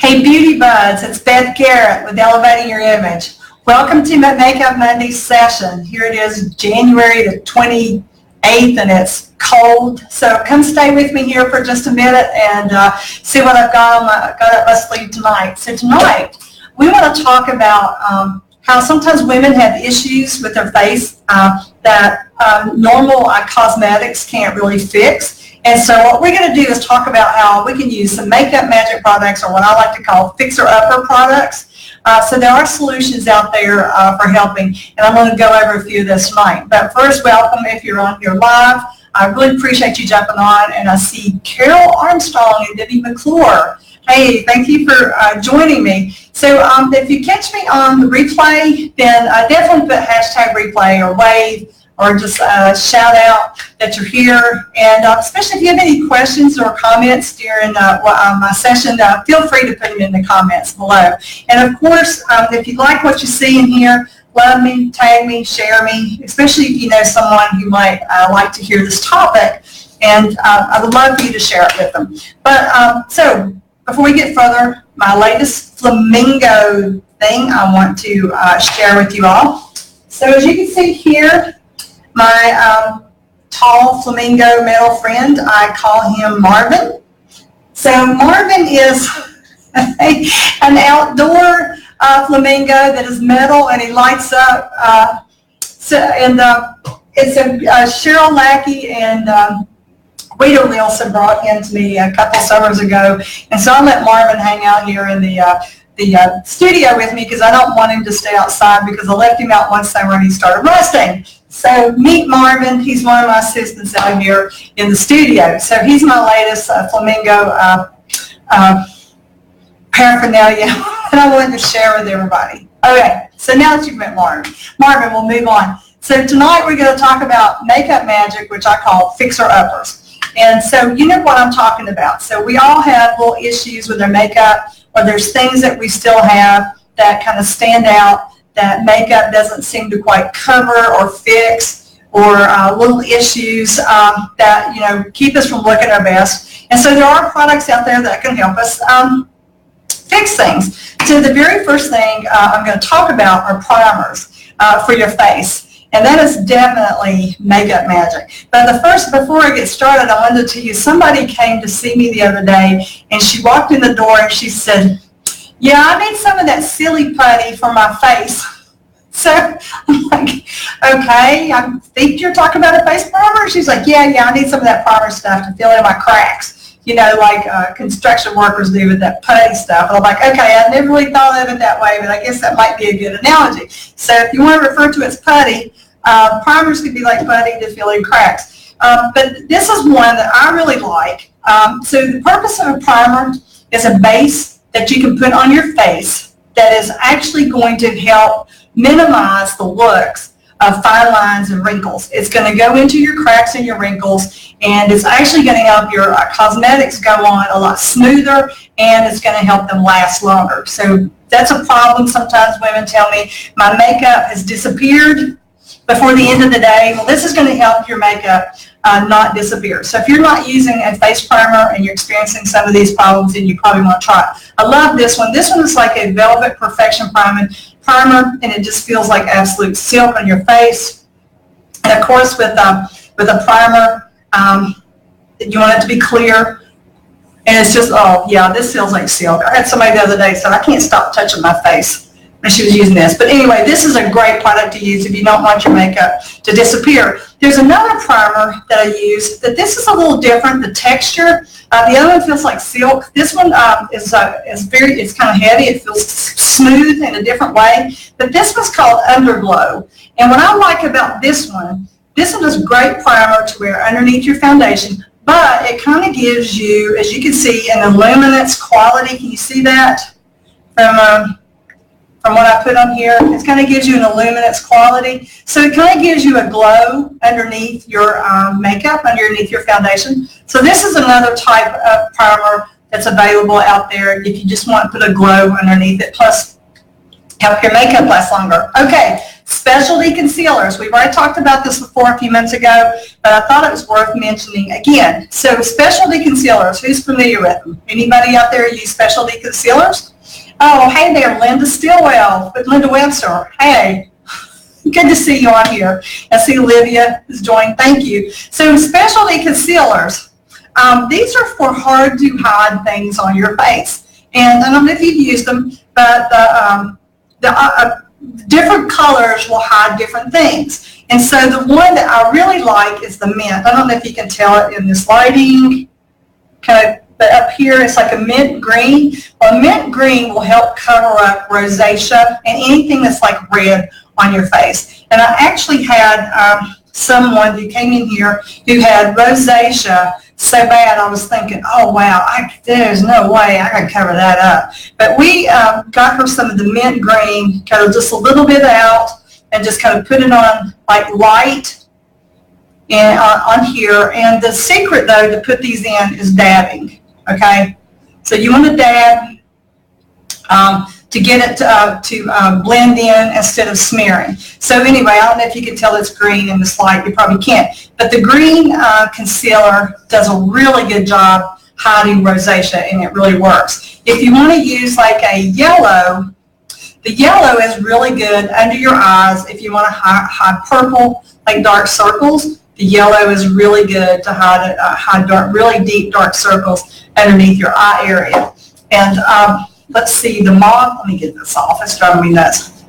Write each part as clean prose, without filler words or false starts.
Hey Beauty Buds, it's Beth Garrett with Elevating Your Image. Welcome to my Makeup Monday session. Here it is, January the 28th, and it's cold. So come stay with me here for just a minute and see what I've got up my sleeve tonight. So tonight, we want to talk about how sometimes women have issues with their face that normal cosmetics can't really fix. And so what we're going to do is talk about how we can use some makeup magic products, or what I like to call fixer-upper products. So there are solutions out there for helping, and I'm going to go over a few of this tonight. But first, welcome if you're on here live. I really appreciate you jumping on, and I see Carol Armstrong and Debbie McClure. Hey, thank you for joining me. So if you catch me on the replay, then definitely put hashtag replay or wave, or just shout out that you're here. And especially if you have any questions or comments during my session, feel free to put them in the comments below. And of course, if you like what you see in here, love me, tag me, share me, especially if you know someone who might like to hear this topic. And I would love for you to share it with them. But so before we get further, my latest flamingo thing I want to share with you all. So as you can see here, my tall flamingo male friend, I call him Marvin. So Marvin is an outdoor flamingo that is metal, and he lights up. It's a Cheryl Lackey and Guido Nielsen brought him to me a couple summers ago, and so I let Marvin hang out here in the studio with me because I don't want him to stay outside, because I left him out one summer and he started rusting. So meet Marvin. He's one of my assistants out here in the studio. So he's my latest flamingo paraphernalia that I wanted to share with everybody. Okay, so now that you've met Marvin, we'll move on. So tonight we're going to talk about makeup magic, which I call fixer-uppers. And so you know what I'm talking about. So we all have little issues with our makeup, or there's things that we still have that kind of stand out, that makeup doesn't seem to quite cover or fix, or little issues that keep us from looking our best. And so there are products out there that can help us fix things. So the very first thing I'm going to talk about are primers for your face. And that is definitely makeup magic. But before I get started, I wanted to tell you, somebody came to see me the other day, and she walked in the door and she said, "Yeah, I need some of that silly putty for my face." So I'm like, okay, I think you're talking about a face primer? She's like, yeah, I need some of that primer stuff to fill in my cracks, like construction workers do with that putty stuff. And I'm like, okay, I never really thought of it that way, but I guess that might be a good analogy. So if you want to refer to it as putty, primers could be like putty to fill in cracks. But this is one that I really like. So the purpose of a primer is a base that you can put on your face that is actually going to help minimize the looks of fine lines and wrinkles. It's going to go into your cracks and your wrinkles, and it's actually going to help your cosmetics go on a lot smoother, and it's going to help them last longer. So that's a problem. Sometimes women tell me, my makeup has disappeared before the end of the day. Well, this is going to help your makeup not disappear. So if you're not using a face primer and you're experiencing some of these problems, then you probably want to try it. I love this one. This one is like a Velvet Perfection primer, and it just feels like absolute silk on your face. And of course, with a primer, you want it to be clear. And it's just, oh yeah, this feels like silk. I had somebody the other day said, I can't stop touching my face. And she was using this. But anyway, this is a great product to use if you don't want your makeup to disappear. There's another primer that I use that this is a little different, the texture. The other one feels like silk. This one it's kind of heavy. It feels smooth in a different way. But this one's called Underglow. And what I like about this one is a great primer to wear underneath your foundation. But it kind of gives you, as you can see, an luminance quality. Can you see that from what I put on here? It kind of gives you an luminance quality. So it kind of gives you a glow underneath your makeup, underneath your foundation. So this is another type of primer that's available out there if you just want to put a glow underneath it, plus help your makeup last longer. Okay, Specialty concealers. We've already talked about this before a few months ago, but I thought it was worth mentioning again. So specialty concealers, who's familiar with them? Anybody out there use specialty concealers? Oh, hey there, Linda Stillwell with Linda Webster. Hey, good to see you on here. I see Olivia has joined. Thank you. So specialty concealers, these are for hard to hide things on your face. And I don't know if you've used them, but the different colors will hide different things. And so the one that I really like is the mint. I don't know if you can tell it in this lighting. Kind of, but up here it's like a mint green. Well, mint green will help cover up rosacea and anything that's like red on your face. And I actually had someone who came in here who had rosacea so bad I was thinking, oh wow, there's no way I could cover that up. But we got her some of the mint green, kind of just a little bit out, and just kind of put it on like light and on here. And the secret though to put these in is dabbing. Okay, so you want to dab to get it to blend in instead of smearing. So anyway, I don't know if you can tell it's green in this light. You probably can't. But the green concealer does a really good job hiding rosacea, and it really works. If you want to use like a yellow, the yellow is really good under your eyes. If you want to hide purple, like dark circles, the yellow is really good to hide dark, really deep dark circles underneath your eye area. And let's see, the mauve, let me get this off, it's driving me nuts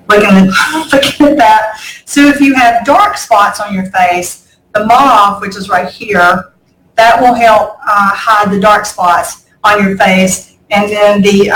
looking at that. So if you have dark spots on your face, the mauve, which is right here, that will help hide the dark spots on your face. And then the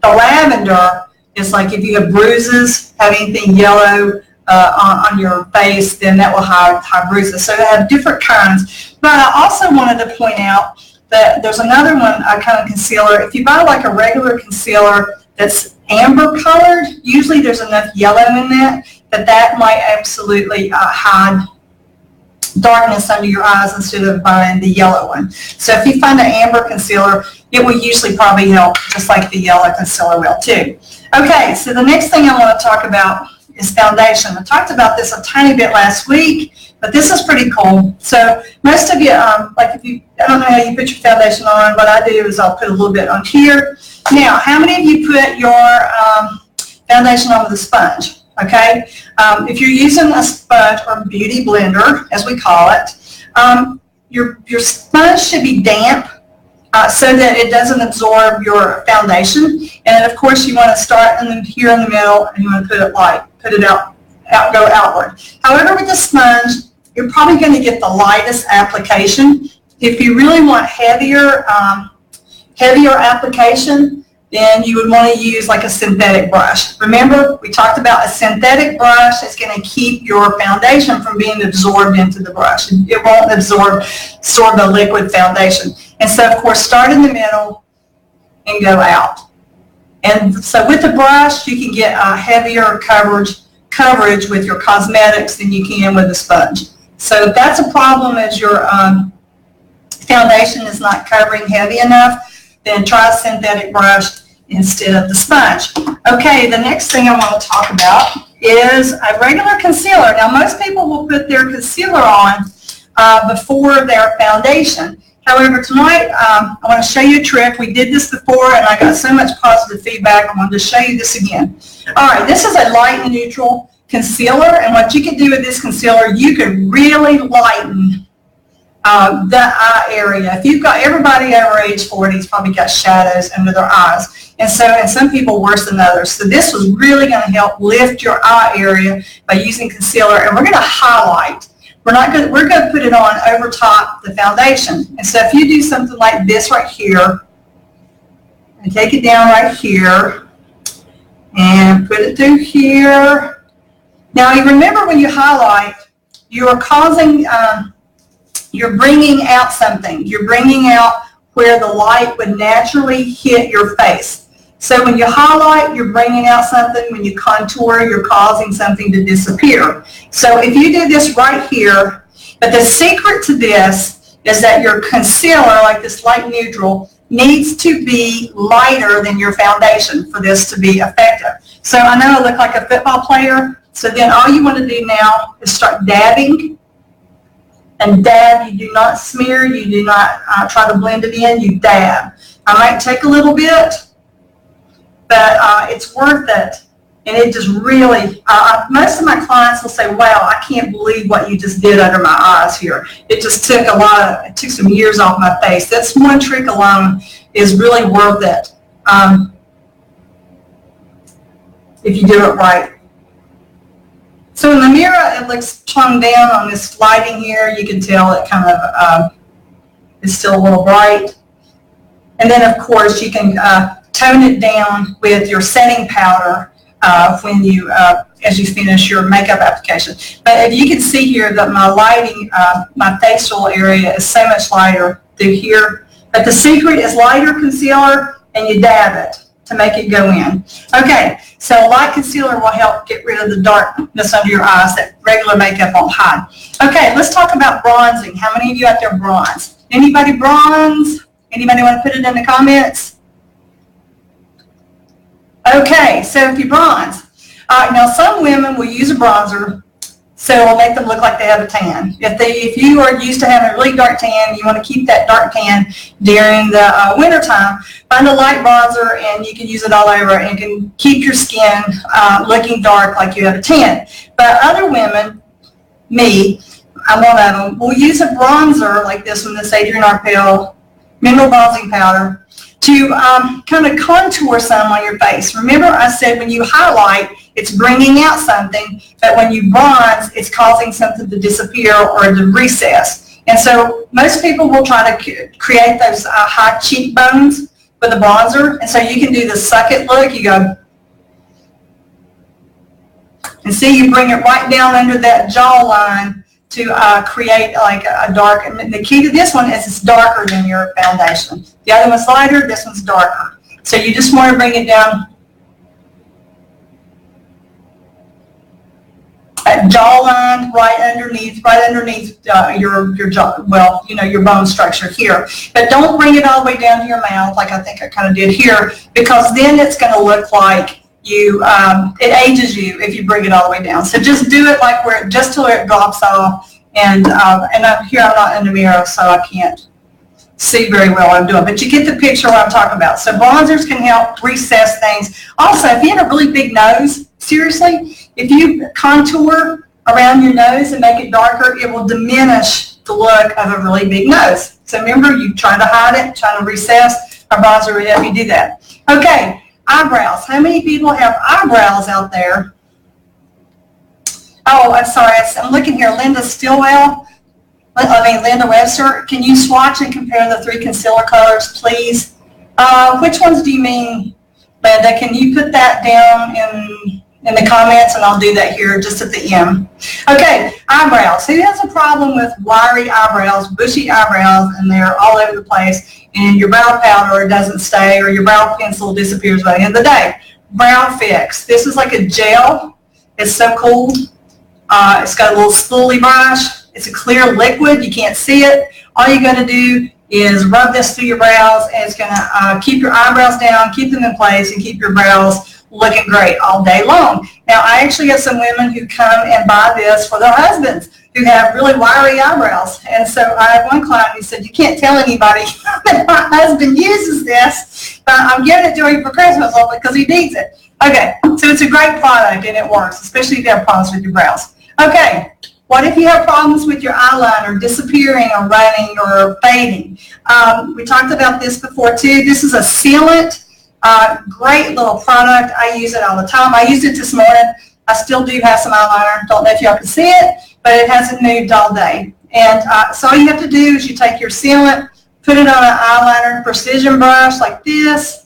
lavender is like if you have bruises, have anything yellow on your face, then that will hide bruises. So they have different kinds. But I also wanted to point out that there's another one, kind of concealer. If you buy like a regular concealer that's amber colored, usually there's enough yellow in that might absolutely hide darkness under your eyes instead of buying the yellow one. So if you find an amber concealer, it will usually probably help just like the yellow concealer will too. Okay, so the next thing I want to talk about is foundation. I talked about this a tiny bit last week, but this is pretty cool. So most of you, like if you, I don't know how you put your foundation on, what I do is I'll put a little bit on here. Now, how many of you put your foundation on with a sponge? Okay, if you're using a sponge or beauty blender, as we call it, your sponge should be damp so that it doesn't absorb your foundation. And then of course you want to start here in the middle, and you want to put it go outward. However, with the sponge, you're probably going to get the lightest application. If you really want heavier application, then you would want to use like a synthetic brush. Remember, we talked about a synthetic brush is going to keep your foundation from being absorbed into the brush. It won't absorb the liquid foundation. And so, of course, start in the middle and go out. And so with the brush, you can get a heavier coverage with your cosmetics than you can with a sponge. So if that's a problem as your foundation is not covering heavy enough, then try a synthetic brush instead of the sponge. Okay, the next thing I want to talk about is a regular concealer. Now, most people will put their concealer on before their foundation. However, tonight I want to show you a trick. We did this before, and I got so much positive feedback. I wanted to show you this again. All right, this is a light and neutral concealer, and what you can do with this concealer, you can really lighten the eye area. If you've got, everybody over age 40 has probably got shadows under their eyes, and some people worse than others. So this was really going to help lift your eye area by using concealer, and we're going to highlight. We're going to put it on over top the foundation. And so if you do something like this right here, and take it down right here, and put it through here. Now you remember when you highlight, you are causing, you're bringing out something. You're bringing out where the light would naturally hit your face. So when you highlight, you're bringing out something. When you contour, you're causing something to disappear. So if you do this right here, but the secret to this is that your concealer, like this light neutral, needs to be lighter than your foundation for this to be effective. So I know I look like a football player, So then all you want to do now is start dabbing. And dab, you do not smear, you do not try to blend it in, you dab. I might take a little bit, but it's worth it. And it just really, most of my clients will say, wow, I can't believe what you just did under my eyes here. It just took it took some years off my face. That's one trick alone is really worth it if you do it right. So in the mirror, it looks toned down on this lighting here. You can tell it kind of is still a little bright. And then, of course, you can tone it down with your setting powder when you, as you finish your makeup application. But if you can see here that my lighting, my facial area is so much lighter through here. But the secret is lighter concealer, and you dab it to make it go in. Okay, so light concealer will help get rid of the darkness under your eyes that regular makeup won't hide. Okay, let's talk about bronzing. How many of you out there bronze? Anybody bronze? Anybody want to put it in the comments? Okay, so if you bronze. Now some women will use a bronzer, so it'll make them look like they have a tan. If you are used to having a really dark tan, you want to keep that dark tan during the winter time, find a light bronzer and you can use it all over and can keep your skin looking dark like you have a tan. But other women, me, I'm one of them, will use a bronzer like this one, this Adrian Arpel mineral bronzing powder, to kind of contour some on your face. Remember I said when you highlight, it's bringing out something, but when you bronze, it's causing something to disappear or to recess. And so most people will try to create those high cheekbones with a bronzer. And so you can do the suck it look. You go, and see, you bring it right down under that jawline to create like a dark, and the key to this one is it's darker than your foundation. The other one's lighter, this one's darker. So you just want to bring it down at jawline, right underneath your jaw, well, you know, your bone structure here. But don't bring it all the way down to your mouth like I think I kind of did here, because then it's going to look like you, it ages you if you bring it all the way down. So just do it like where, just till it drops off. And here I'm not in the mirror, so I can't see very well what I'm doing. But you get the picture what I'm talking about. So bronzers can help recess things. Also, if you have a really big nose, seriously, if you contour around your nose and make it darker, it will diminish the look of a really big nose. So remember, you try to hide it, try to recess, a bronzer will help you do that. Okay. Eyebrows. How many people have eyebrows out there? Oh, I'm sorry. I'm looking here. Linda Webster. Can you swatch and compare the 3 concealer colors, please? Which ones do you mean, Linda? Can you put that down in the comments, and I'll do that here just at the end. Okay, eyebrows. Who has a problem with wiry eyebrows, bushy eyebrows, and they're all over the place, and your brow powder doesn't stay, or your brow pencil disappears by the end of the day? Brow Fix. This is like a gel. It's so cool. It's got a little spoolie brush. It's a clear liquid. You can't see it. All you got to do is rub this through your brows, and it's going to keep your eyebrows down, keep them in place, and keep your brows looking great all day long. Now, I actually have some women who come and buy this for their husbands who have really wiry eyebrows. And so I have one client who said, you can't tell anybody that my husband uses this, but I'm giving it to him for Christmas because he needs it. Okay, so it's a great product and it works, especially if you have problems with your brows. Okay, what if you have problems with your eyeliner disappearing or running or fading? We talked about this before too. This is a sealant. Great little product. I use it all the time. I used it this morning. I still do have some eyeliner. Don't know if y'all can see it, but it hasn't moved all day. And so all you have to do is you take your sealant, put it on an eyeliner precision brush like this,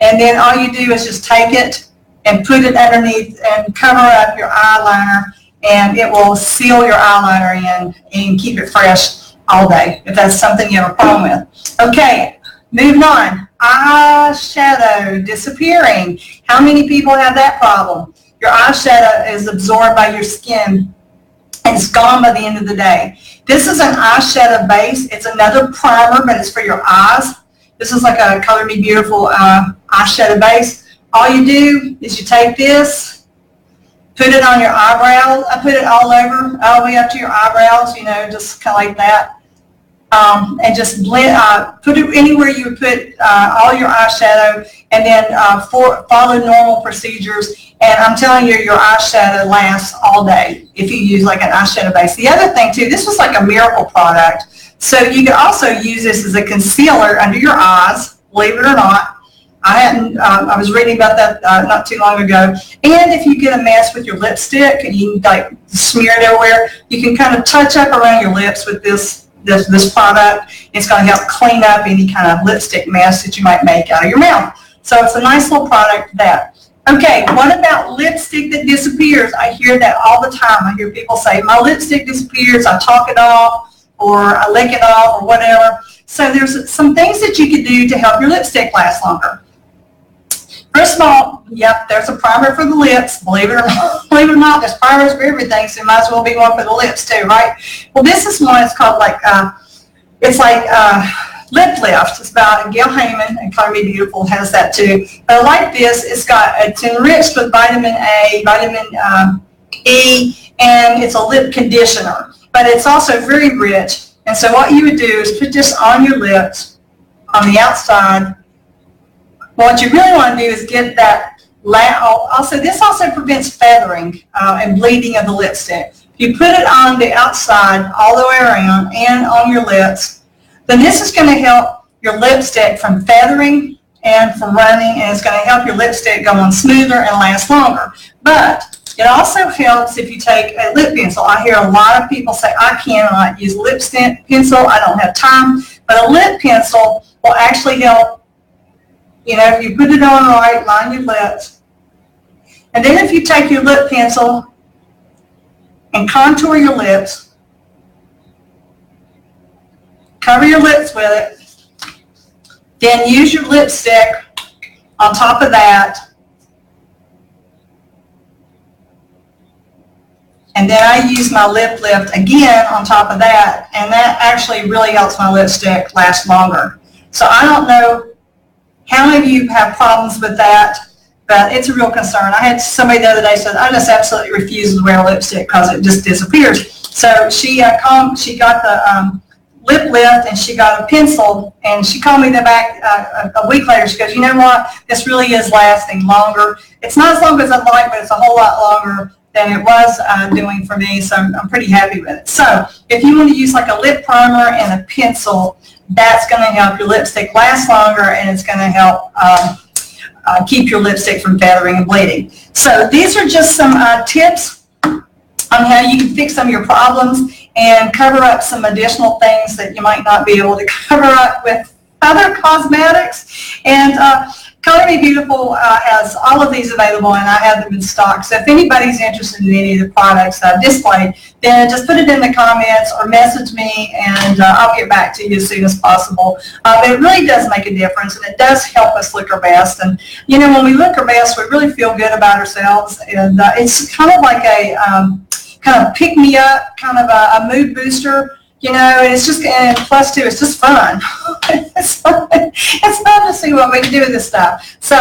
and then all you do is just take it and put it underneath and cover up your eyeliner, and it will seal your eyeliner in and keep it fresh all day if that's something you have a problem with. Okay, moving on. Eyeshadow disappearing. How many people have that problem? Your eyeshadow is absorbed by your skin and it's gone by the end of the day. This is an eyeshadow base. It's another primer, but it's for your eyes. This is like a Color Me Beautiful eyeshadow base. All you do is you take this, Put it on your eyebrows. I put it all over, all the way up to your eyebrows, you know, just kind of like that. And just blend, put it anywhere you would put all your eyeshadow, and then follow normal procedures. And I'm telling you, your eyeshadow lasts all day if you use like an eyeshadow base. The other thing too, this was like a miracle product. So you could also use this as a concealer under your eyes, believe it or not. I was reading about that not too long ago. And if you get a mess with your lipstick and you like smear it everywhere, you can kind of touch up around your lips with this product. It's going to help clean up any kind of lipstick mess that you might make out of your mouth. So it's a nice little product for that. Okay, what about lipstick that disappears? I hear that all the time. I hear people say, my lipstick disappears, I talk it off, or I lick it off, or whatever. So there's some things that you could do to help your lipstick last longer. First of all, yep, there's a primer for the lips. Believe it or not, there's primers for everything, so it might as well be one for the lips too, right? Well, this is one. It's called like Lip Lift. It's by Gail Heyman, and Color Me Beautiful has that too. But I like this. It's enriched with vitamin A, vitamin E, and it's a lip conditioner. But it's also very rich. And so what you would do is put this on your lips, on the outside. What you really want to do is get that, this also prevents feathering and bleeding of the lipstick. If you put it on the outside all the way around and on your lips, then this is going to help your lipstick from feathering and from running, and it's going to help your lipstick go on smoother and last longer. But it also helps if you take a lip pencil. I hear a lot of people say, I cannot use a lip pencil, I don't have time. But a lip pencil will actually help. You know, if you put it on right, line your lips. And then if you take your lip pencil and contour your lips, cover your lips with it, then use your lipstick on top of that. And then I use my lip lift again on top of that, and that actually really helps my lipstick last longer. So I don't know how many of you have problems with that, but it's a real concern. I had somebody the other day said, I just absolutely refuse to wear lipstick because it just disappears. So she got the lip lift, and she got a pencil, and she called me back a week later. She goes, you know what, this really is lasting longer. It's not as long as I'd like, but it's a whole lot longer than it was doing for me, so I'm pretty happy with it. So if you want to use like a lip primer and a pencil, that's going to help your lipstick last longer, and it's going to help keep your lipstick from feathering and bleeding. So these are just some tips on how you can fix some of your problems and cover up some additional things that you might not be able to cover up with other cosmetics. And Color Me Beautiful has all of these available, and I have them in stock. So if anybody's interested in any of the products that I've displayed, then just put it in the comments or message me, and I'll get back to you as soon as possible. But it really does make a difference, and it does help us look our best. And, you know, when we look our best, we really feel good about ourselves. And it's kind of like a kind of pick-me-up, kind of a mood booster. You know, it's just, and plus too, it's just fun. It's fun to see what we can do with this stuff. So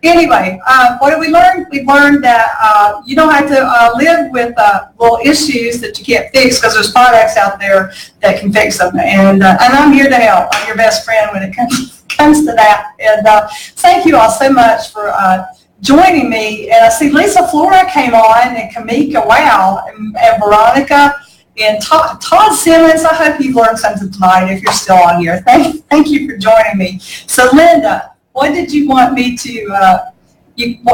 anyway, what did we learn? We learned that you don't have to live with little issues that you can't fix, because there's products out there that can fix them. And I'm here to help. I'm your best friend when it comes to that. And thank you all so much for joining me. And I see Lisa Flora came on, and Kamika, wow, and Veronica. And Todd Simmons, I hope you've learned something tonight if you're still on here. Thank you for joining me. So Linda, what did you want me to,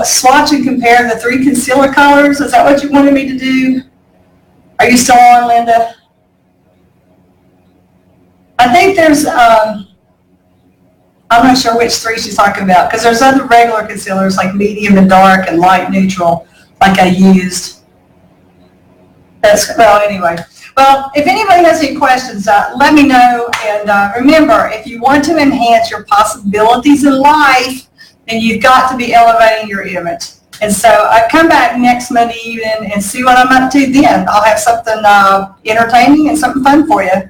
swatch and compare the 3 concealer colors? Is that what you wanted me to do? Are you still on, Linda? I think there's, I'm not sure which 3 she's talking about, because there's other regular concealers like medium and dark and light neutral like I used. Well, anyway. Well, if anybody has any questions, let me know. And remember, if you want to enhance your possibilities in life, then you've got to be elevating your image. And so come back next Monday evening and see what I'm up to then. I'll have something entertaining and something fun for you.